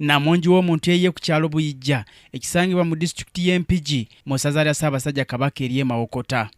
Namongi w'omuntu eye ku kyalo Buyijja ekisangibwa mu disitulikiti y'Empigi mu ssaza lya Ssaabasajja Kabaka ery'e Mawokota.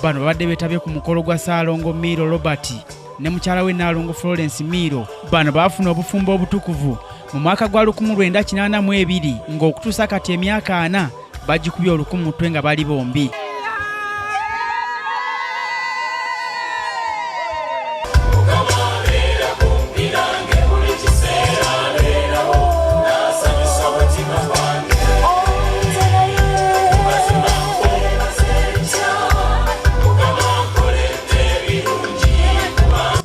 Bano babadde beetabye ku mukolo gwa Ssalongo Miiro Robert ne mukyala we Nalongo Florence Miiro. Bano baafuna obufumbo obutukuvu mu mwaka gwa 1982 ng'okutuusa kati emyaka 4 bagikubye oluku mu mutwe nga bali bombi.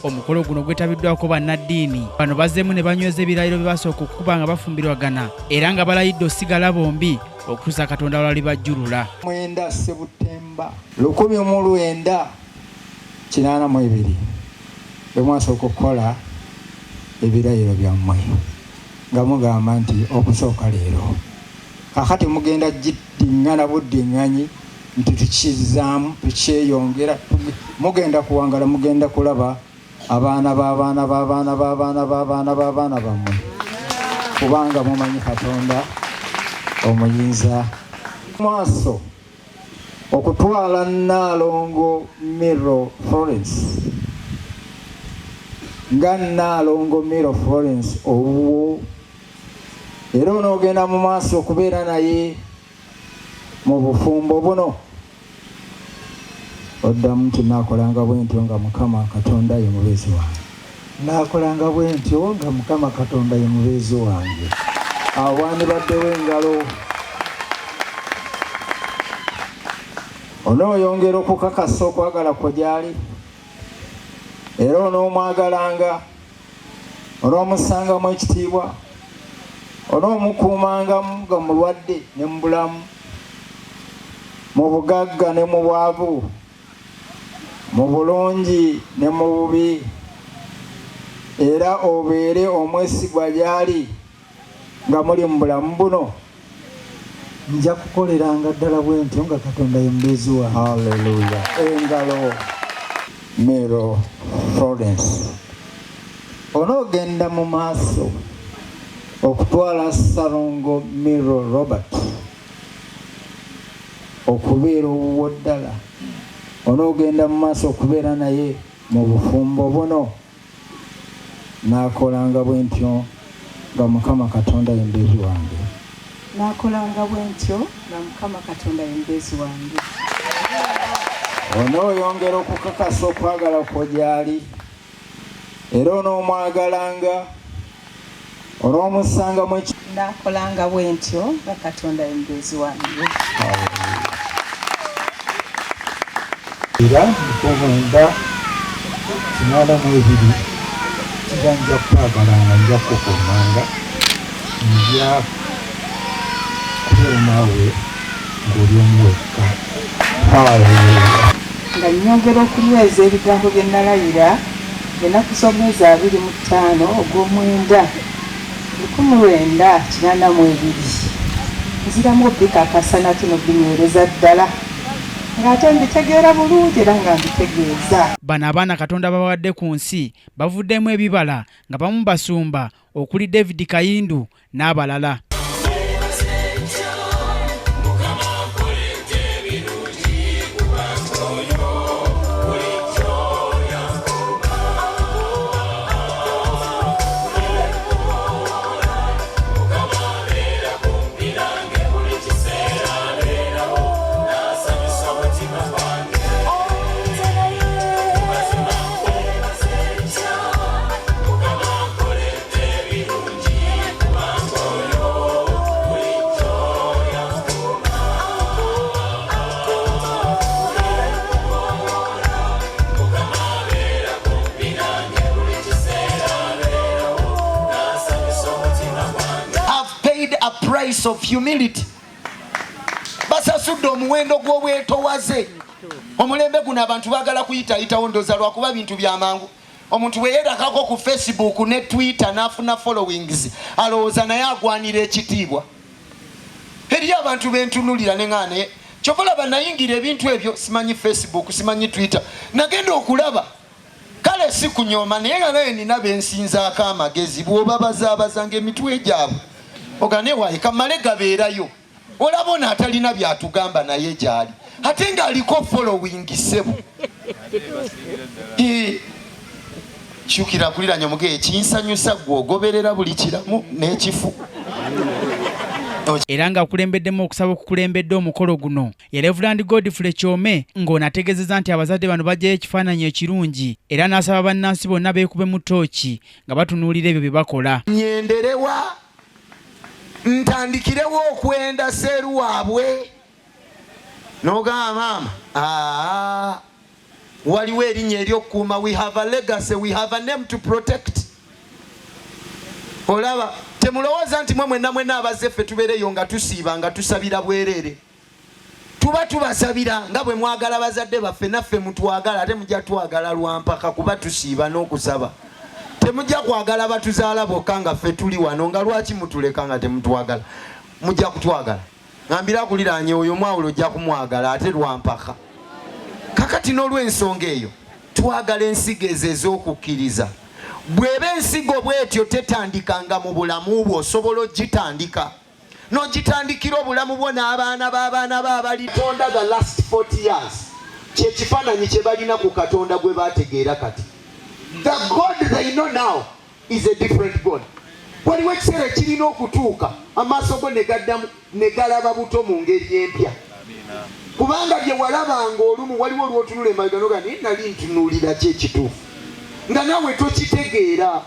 Omukolo guno gwetabiddwako bannaddiini. Bano bazzeemu ne banyweza ebirayiro bye basooka okukuba nga bafumbirwagana era nga balayidde osigala bombi okutuusa Katonda lwali bajjulula. 9 Septemba 1982 bwe mwasooka okukola ebirayiro byammwe nga mugamba nti okusooka leero kakati mugenda giddiŋŋana buddiŋŋanyi nti tukizzaamu tukyeyongera mugenda kuwangala mugenda kulaba abaana bammwe kubanga mumanyi Katonda omuyinza. Maaso okutwala Nalongo Miiro Florence nga Nalongo Miiro Florence owuwo era onoogenda mu maaso okubeera naye mu bufumbo buno. Oddamu nti naakolanga bwentyo nga Mukama Katonda ye mubeezi wange. Naakolanga bwentyo nga Mukama Katonda ye mubeezi wange. Awaani baddewo engalo. Onooyongera okukakasa okwagala kwe gy'ali era onoomwagalanga, onoomusangamu ekitiibwa, onoomukuumangamu nga mulwadde ne mu bulamu, mu bugagga ne mu bwavu, mu bulungi ne mu bubi, era obeere omwesigwa gy'ali nga muli mu bulamu buno. Nja kukoleranga ddala bwentyo nga Katonda ye mubeezi wange. Haleluya. Engalo. Miiro Florence onoogenda mu maaso okutwala Ssalongo Miiro Robert okubeera owuwo ddala. Onoogenda mu maaso okubeera naye mu bufumbo buno. Naakolanga bwentyo nga Mukama Katonda ye mubeezi wange. Naakolanga bwentyo nga Mukama Katonda ye mubeezi wange. Onooyongera okukakasa okwagala kwe gy'ali era onoomwagalanga, onoomusangamu ekitiibwa. Naakolanga bwentyo nga Katonda ye mubeezi wange. Era mukomwenda 82 kiba nja kukwagalanga, nja kukukomanga, nja kubeera naawe ng'oli omu wekka. Haleluya. Nga nnyongera okunyweza ebigambo bye nalayira ennaku z'omwezi 25 ogw'omwenda 1982 nziramu obbikakasa nate n'obbinywereza ddala ng'ate mbitegeera bulungi era nga mbitegeeza. Bano abaana Katonda babawadde ku nsi bavuddemu ebibala nga bamu basumba okuli David Kayindu n'abalala. Price of humility. Basasudde omuwendo gw'obwetowaze. Omulembe guno abantu bagala kuyitaayitawo ndooza lwakuba bintu byamangu. Omuntu bwe yeerakako ku Facebook ne Twitter n'afuna followings alowooza naye agwanira ekitiibwa. Eriyo abantu bentunulira ne ngane kyova laba nayingira ebintu ebyo simanyi Facebook simanyi Twitter nagenda okulaba kale si kunyooma naye nga naye nina bensinzaako amagezi bw'oba bazaabazanga emitwe gyabwe ogane wayi kamale gabeerayo olabona atalina byatugamba naye gyali ate ng'aliko following sebo kyukira kuliranya muge ekinsanyusa gwe ogoberera buli kiramu n'ekifu. Era ng'akulembeddemu okusaba okukulembedde omukolo guno ye Reverend Godfrey Kyome ng'onategeezezza nti abazadde bano bajjayo ekifaananyi ekirungi era n'asaba bannansi bonna beekube mu ttooki nga batunuulira ebyo bye bakola. Nyenderewa ntandikirewo okwenda seeru waabwe n'ogamba maama waliwo erinnya ery'okukuuma we have a legacy, we have a name to protect. Olaba temulowooza nti mwenna abazze ffe tubeereyo nga tusiiba nga tusabira bwereere. Tuba tubasabira nga bwe mwagala bazadde baffe naffe mutwagala ate mujja twagala lwampaka kuba tusiiba n'okusaba. Temujja kwagala batuzaala bokka nga ffe tuli wano nga lwaki mutuleka nga temutwagala. Mujja kutwagala. Ngambira kuliraanye oyo mwawulo ojja kumwagala ate lwampaka. Kakati n'olw'ensonga eyo twagala ensigo ezo ez'okukkiriza. Bw'eba ensigo bw'etyo tetandikanga mu bulamu bwo osobola ogitandika. N'ogitandikira obulamu bwo n'abaana b'abaana baabali Katonda the last 40 years. Kye kifaananyi kye balina ku Katonda gwe baategeera kati. The God they know now is a different God. Waliwo ekiseera kirina okutuuka amaaso go ne galaba buto mu ngeri empya. Kubanga bye walabanga olumu waliwo olwotunula emabega n'oga naye nali ntunuulira ki ekituufu nga naawe tokitegeera.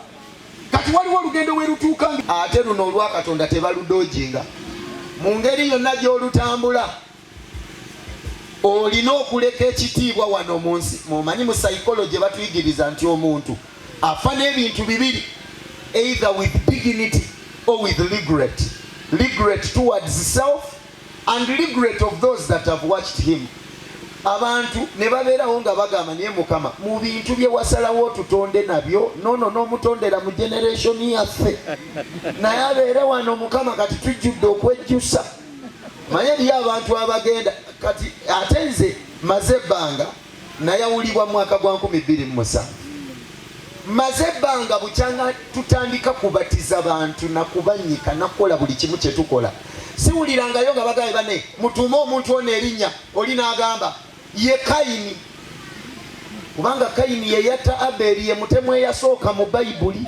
Kati waliwo olugendo we lutuuka ate luno olwa Katonda tebaludoojinga mu ngeri yonna gy'olutambula. Olina okuleka ekitiibwa wano mu nsi. Mumanyi mu psychology batuyigiriza nti omuntu afa n'ebintu bibiri, either with dignity or with regret. Regret towards self and regret of those that have watched him. Abantu ne babeerawo nga bagamba naye Mukama mu bintu bye wasalawo tutonde nabyo n'omutondera mu generation yaffe naye abeere wano Mukama kati tujjudde okwejjusa. Manye eriyo abantu abagenda kati ate nze maze ebbanga nayawulibwa mwaka gwa 2007. Maze ebbanga bukyanga tutandika kubatiza bantu na kubanyika nakukola buli kimu kye tukola. Siwulirangayo nga bagaye bane mutume omuntu ono erinnya oli n'agamba ye Kayini. Kubanga Kayini ye yatta Aberi ye mutemu eyasooka mu Bayibuli.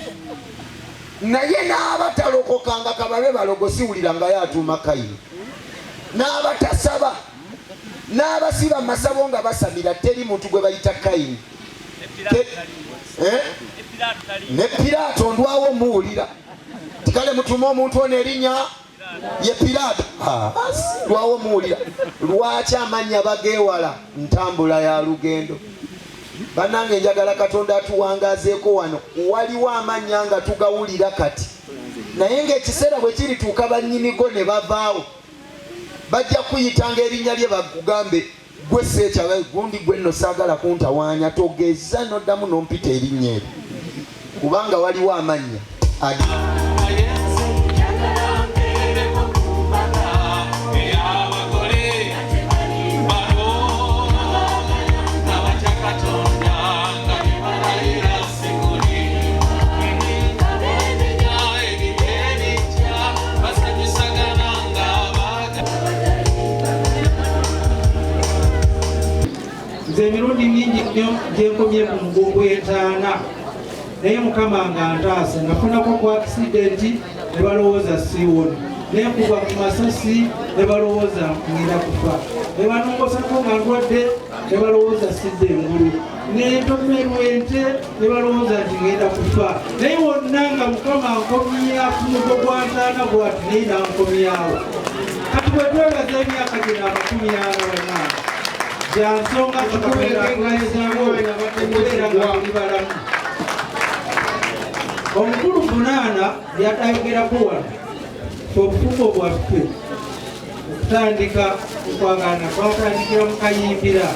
Naye n'abatalokokanga kababe balogo siwulirangayo atuuma Kayini. N'abatasaba n'abasiba masabo nga basamira teri muntu gwe bayita Kayini. Ne Piraato ndwawo muwulira tikale mutume omuntu ono erinnya ye Piraato. Lwawo muwulira lwaki amannya bageewala ntambula ya lugendo. Bannange njagala Katonda atuwangaazeeko wano waliwo amannya nga tugawulira kati naye ng'ekiseera bwe kirituuka bannyinigo ne bavaawo bajja kuyitanga erinnya lye bakugambe gwe seekyawe gundi gwe nno saagala kuntawaanya togeza noddamu nompita erinnya eryo kubanga waliwo amannya emirundi mingi nnyo gyenkomye ku mugongo entaana naye mukama nga ntaasa nafunako ku akisidenti ne balowooza siiwona nenkuba ku masasi ne balowooza ngenda kufa ne banongosako nga ndwadde ne balowooza sidde engulu nentomerwa ente ne balowooza nti ngenda kufa naye wonna nga mukama nkomya ku mugo gwa ntaana bwati naye nankomyawo kati bwe twebaza emyaka gino 48 yansonga tukubeera balamu omukulu Bunaana yatayogeraku wano obufumbo bwaffe okutandika okwagana kwatandikira mu Kayimbira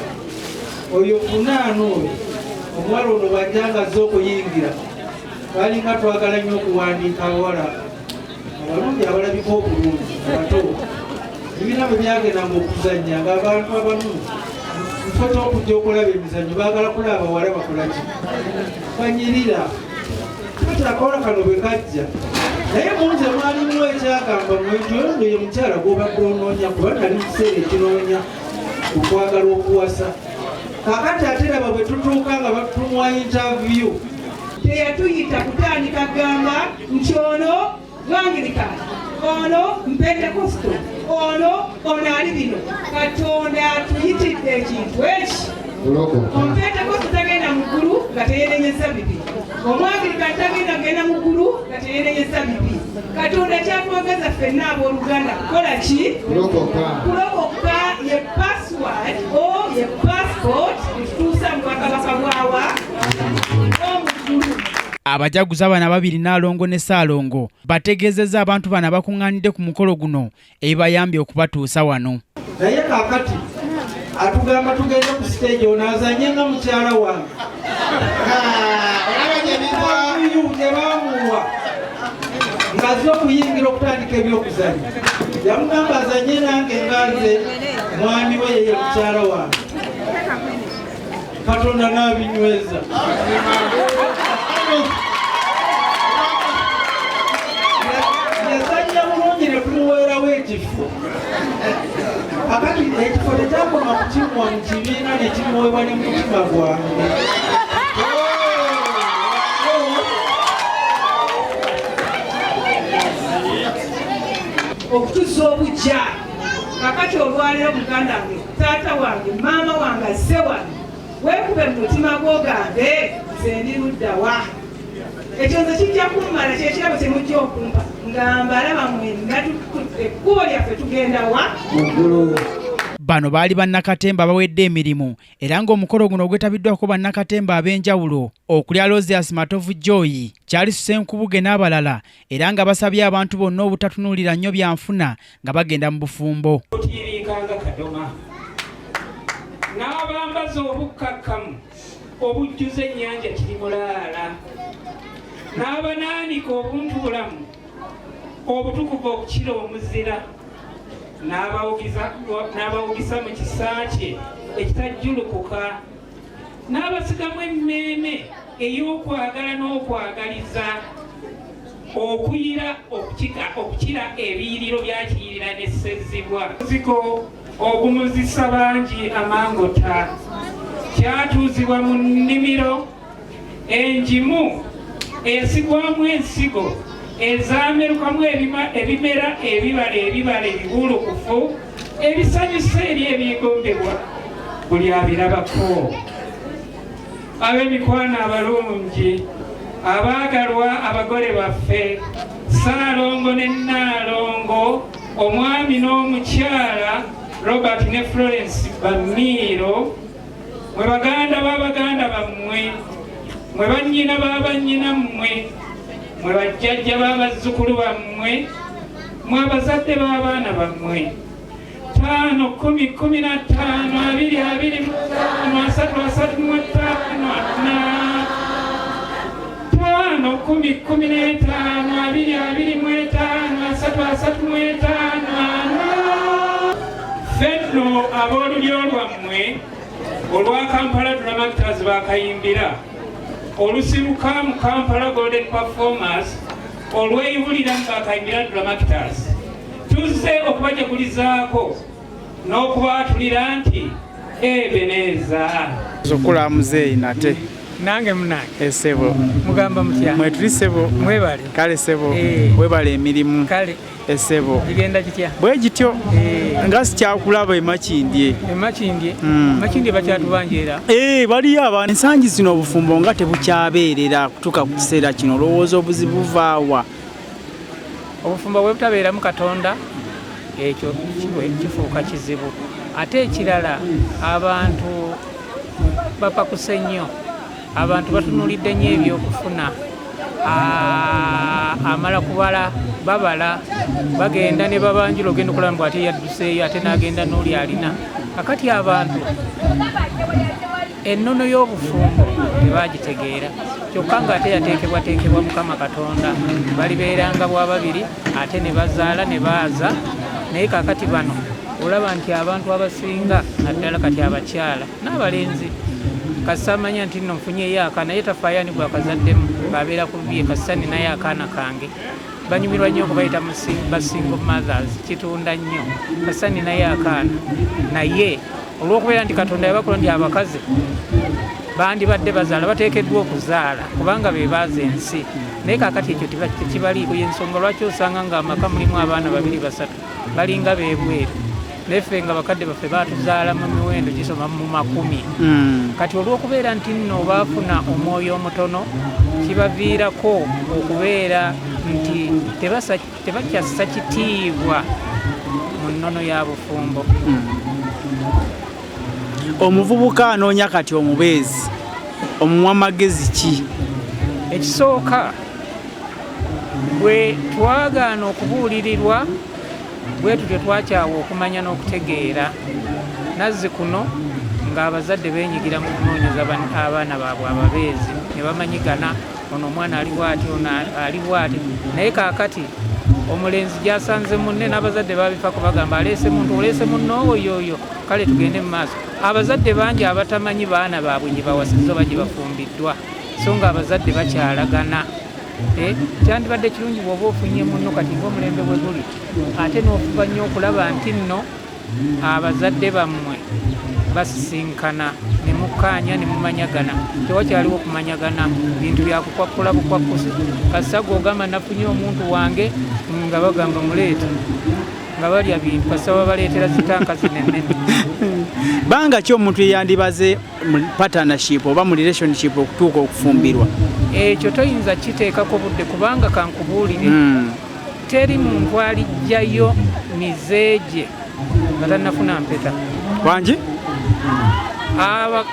oyo Bunaana oyo omuwala ono bwajjanga azze okuyingira balinga twagala nnyo okuwandiika abawala abalungi abalabika obulungi abato ebibiina bwe byagendanga okuzannya ng'abantu abamu mufota okujja okulaba emizannyo baagala kulaba abawala bakolaki banyirira kati akawala kano bwe kajja naye munze mwalimu ekyagamba mwenti oyo ye mukyala gw'obadde onoonya kuba nali mu kiseera ekinoonya okwagala okuwasa kakati ate raba bwe tutuuka nga batumwa interview teyatuyita kutandika gamba nti ono Anglikani ono Mpentekosto ono ali bino Katonda atuyitidde ekintu eki Ompentekosto tagenda mu ggulu nga teyenenyeza bibi Omwanglikani tagenda mu ggulu nga teyenenyeza bibi Katonda kyatwagaza ffenna abooluganda kukola ki kulokoka ye password o ye passport etutuusa mu bwakabaka bwawa omuggulu. Abajaguzi abana babiri Nalongo ne Ssalongo bategeezezza abantu bano abakuŋŋaanidde ku mukolo guno ebibayambye okubatuusa wano. Naye kaakati atugamba tugende ku stage ono azanye nga mukyala wange gye baamuwa ng'azze okuyingira okutandika ebyokuzanya yamugamba azanye nange nganze mwami we yeye mukyala wange Katonda n'abinyweza yazanya bulungi ne tumuweerawo ekifo akati ekifo tekyakoma kukimwa mu kibiina ne kimuweebwa ne mutima gwange okutuza obujja kakati olwaliro muganda wange taata wange maama wange azze wange weekube mu mutima gwogambe nze ndi luddawa ekyo nze kijja kummala kyekirabo kyemujja okumpa nga mbalaba mwenna ekkubo lyaffe tugenda wa muggulu. Bano baali bannakatemba bawedde emirimu era ng'omukolo guno ogwetabiddwako bannakatemba ab'enjawulo okulya Rosias Matovu Joy, Charles Senkubuge n'abalala era nga basabye abantu bonna obutatunuulira nnyo byanfuna nga bagenda mu bufumbo. Otiiriikanga Kadoma n'abambaza obukkakkamu obujjuza ennyanja Kirimulaala n'abanaanika obuntubulamu obutukuvu okukira omuzira n'abawugisa mu kisa kye ekitajjulukuka n'abasigamu emmeeme ey'okwagala n'okwagaliza okuyira okukira ebiyiriro byakiyirira n'essezibwa muziko ogumuzisa bangi amangota kyatuuzibwa mu nnimiro enjimu eyasigwamu ensigo ezaamerukamu ebimera ebibala ebibulukufu ebisanyusa eri ebyegombebwa buli abirabako. Ab'emikwano abalungi abaagalwa abagole baffe Ssalongo ne Nalongo, omwami n'omukyala Robert ne Florence Miiro, mwe baganda b'abaganda bammwe, mwe bannyina b'abannyina mmwe, mwe bajjajja b'abazzukulu bammwe, mwe abazadde b'abaana bammwe, 5 10 15 20 25 3 3 5 10 15 20 25 fenno ab'olulyo lwammwe olwa Kampala Drama Actors bakayimbira olusibuka mu Kampala Golden Performers olweyibulira mu bakayimbira Drama Actors tuzze okubajagulizaako n'okubaatulira nti Ebeneza zokula muzeeyi nate nange munange esebo mugamba mutya mwetuli sebo mwebale kale sebo webale emirimu kale esebo igenda kitya bwe gityo nga sikyakulaba emakindye makindye bakyatubanjera baliyo abantu ensangi zino obufumbo nga tebukyabeerera kutuuka ku kiseera kino olowooza obuzibu buvaawa obufumbo bwe butabeeramu Katonda ekyo kifuuka kizibu ate ekirala abantu bapakuse nnyo abantu batunulidde nnyo ebyokufuna amala kubala babala bagenda ne babanjula ogenda okulaba mbw ate yadduseeyo ate n'agenda n'oli alina kakati abantu ennono y'obufumbo tebagitegeera kyokka nga ate yateekebwateekebwa Mukama Katonda balibeeranga bwa babiri ate ne bazaala ne baaza naye kakati bano olaba nti abantu abasinga naddala kati abakyala n'abalenzi kasamanya nti nno nfunyeyo akaana naye tafaayaani gwakazaddemu babeera ku bye kasani naye akaana kange banyumirwa nnyo okubayita basingle mothers kitunda nnyo kasani naye akaana naye olw'okubeera nti Katonda yabakola nti abakazi bandibadde bazaala bateekeddwa okuzaala kubanga be baaza ensi naye kakati ekyo tekibaliiko yensonga lwaki osanga nga amaka mulimu abaana 2 3 balinga beebweru neffe nga bakadde baffe batuzaala mu miwendo gisoma mu 10 kati olw'okubeera nti nno baafuna omwoyo omutono kibaviirako okubeera nti tebakyassa kitiibwa mu nnono ya bufumbo. Omuvubuka anoonya kati omubeezi omuwa magezi ki? Ekisooka bwe twagaana okubuulirirwa bwe tutyo twakyawa okumanya n'okutegeera nazzi kuno ng'abazadde beenyigira mu kunoonyeza abaana baabwe ababeezi ne bamanyigana ono omwana ali bw'ati ono ali bw'ati naye kaakati omulenzi gyasanze munne n'abazadde babifa kubagamba aleese muntu oleese munno oyoyo kale tugende mu maaso. Abazadde bangi abatamanyi baana baabwe gye bawasizza oba gye bafumbiddwa so nga abazadde bakyalagana. Kyandibadde kirungi bw'oba ofunye munno kati ng'omulembe bwe guli ate n'ofuba nnyo okulaba nti nno abazadde bammwe basisinkana ne mukkaanya ne mumanyagana. Tewakyaliwo okumanyagana bintu byakukwakkula bukwakkusi kassa gw'ogamba nafunye omuntu wange nga bagamba muleeta nga balya bintu kassa babaleetera zitanka zinenene. Banga ki omuntu eyandibaze mu partnership oba mu relationship okutuuka okufumbirwa? Ekyo toyinza kiteekako budde kubanga kankubuulire teri muntu alijjayo mizeegye nga tannafuna mpeta wangi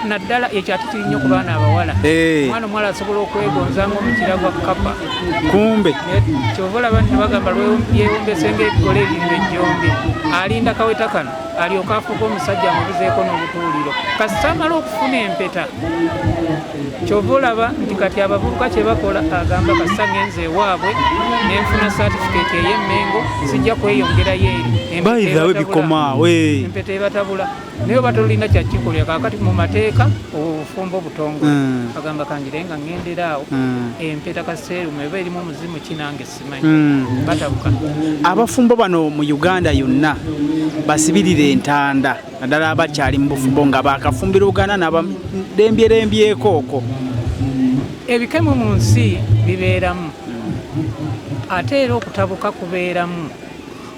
naddala ekyo ate kiri nnyo ku baana abawala. Omwana omuwala asobola okwegonzanga omukira gwa kapa kumbe kyova olaba nti bagamba yeewombese ng'ebigole ebintu ejjombi alinda kaweta kano alyoka afuuka omusajja amubuzeeko n'obutuuliro kasita amala okufuna empeta. Kyova olaba nti kati abavubuka kye bakola agamba kasita ngenze ewaabwe nenfuna satifikeeti ey'emmengo sijja kweyongerayo eri bayirawo bikomaawe empeta ebatabula naye oba tolina kyakikolya kakati mu mateeka obufumbo butongole agamba kangire nga ngenderaawo empeta kaseerumu eba erimu omuzimu kinange simanyi batabuka. Abafumbo bano mu Uganda yonna basibirire entanda naddala abakyali mu bufumbo nga bakafumbira Uganda n'abadembyerembyeko okwo. Ebikemo mu nsi bibeeramu ate era okutabuka kubeeramu.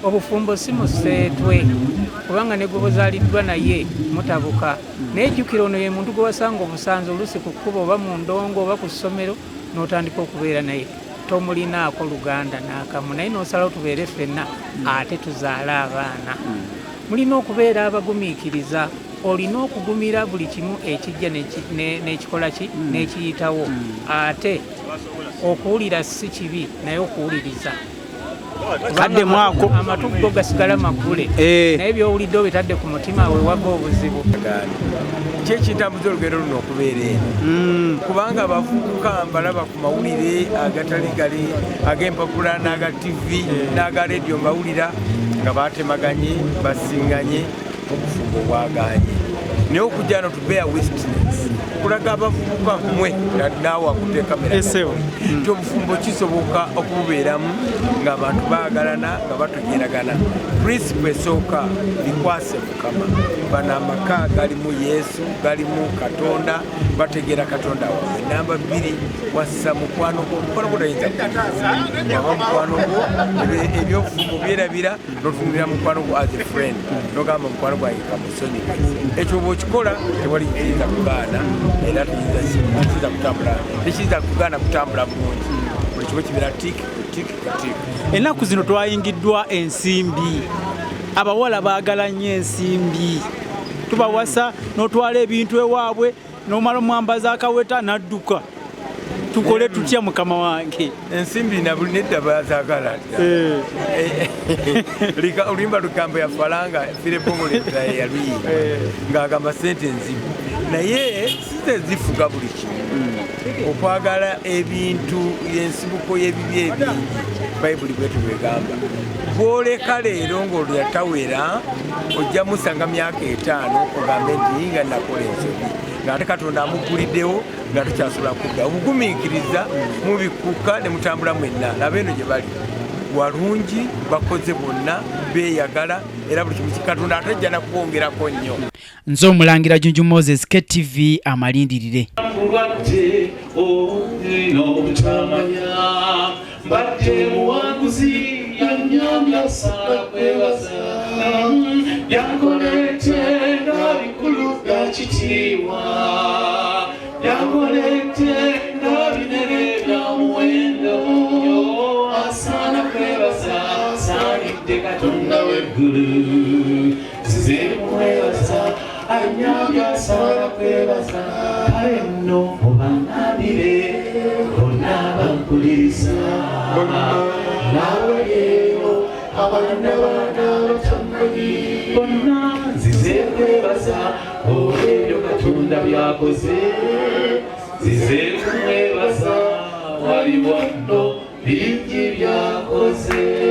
Obufumbo si museetwe kubanga ne gwe buzaaliddwa naye mutabuka naye jjukira ono ye muntu gwe wasanga obusanza oluusi ku kkubo oba mu ndongo oba ku ssomero n'otandika okubeera naye tomulinaako Luganda n'akamu naye n'osalawo tubeere ffenna ate tuzaale abaana. Mulina okubeera abagumiikiriza olina okugumira buli kimu ekijja n'ekikola ki n'ekiyitawo ate okuwulira si kibi naye okuwuliriza kadde mwako amatugo gasigala makule naye byowulidde obitadde ku mutima we wava obuzibu kyekintambuza olugendo luno okubeera eno kubanga abavubuka mbalaba ku mawulire agatali gali ag'empapula n'aga tv n'aga rediyo mbawulira nga batemaganye basiŋŋanye obufumbo bwaganye naye okujja no to bear witness kulaga abavubuka mmwe naawe akute kamera nti obufumbo kisoboka okububeeramu ng'abantu baagalana nga batogeragana principle esooka bikwase mukama bano amaka galimu yesu galimu katonda bategeera katonda wawe namba 2 wassa mukwano gwo mukwano gwo tayinza waba mukwano gwo ebyobufumbo byerabira notunulira mukwano gwo as a friend nogamba mukwano gwange kamusonyiwe ekyo bw'okikola tewali kiyinza kugaana era tekiyinza kutambula tekiyinza kugaana kutambula bulungi buli kimu kibeera tiki ennaku zino twayingiddwa ensimbi abawala baagala nnyo ensimbi tubawasa n'otwala ebintu ewaabwe n'omala omwambaza akaweta n'adduka tukole tutya mukama wange ensimbi nedda bazaagala oluyimba lugambo yafalanga firebongoleta yaluyimba ng'agamba sente enzibu naye site zifuga buli kimu okwagala ebintu ensibuko y'ebibi ebingi bayibuli bwetu bwegamba bwoleka leero ng'oluyatawera ojja musanga myaka 5 ogambe nti nga nakola ensobi ng'ate katonda amuguliddewo nga tukyasobola kudda obugumiikiriza mubikuka ne mutambula mwenna laba eno gye bali walungi bakoze bonna beeyagala era buli kimu katonda atajja nakwongerako nnyo nze omulangira Junju Moses KTV amalindirire mbadde muwanguzi yanyambya sala kwebaza yankolete nga bikulu bya kitiibwa yankolete nga binene bya muwendo asana kwebaza sanidde katonda w'eggulu size mwebaza anyambya sala kwebaza kale nno mubanabire bonna bankuliriza nawe yeero abaana batammanyi bonna nzize kwebaza olw'ebyo katonda byakoze nzize kumwebaza waliwo nno bingi byakoze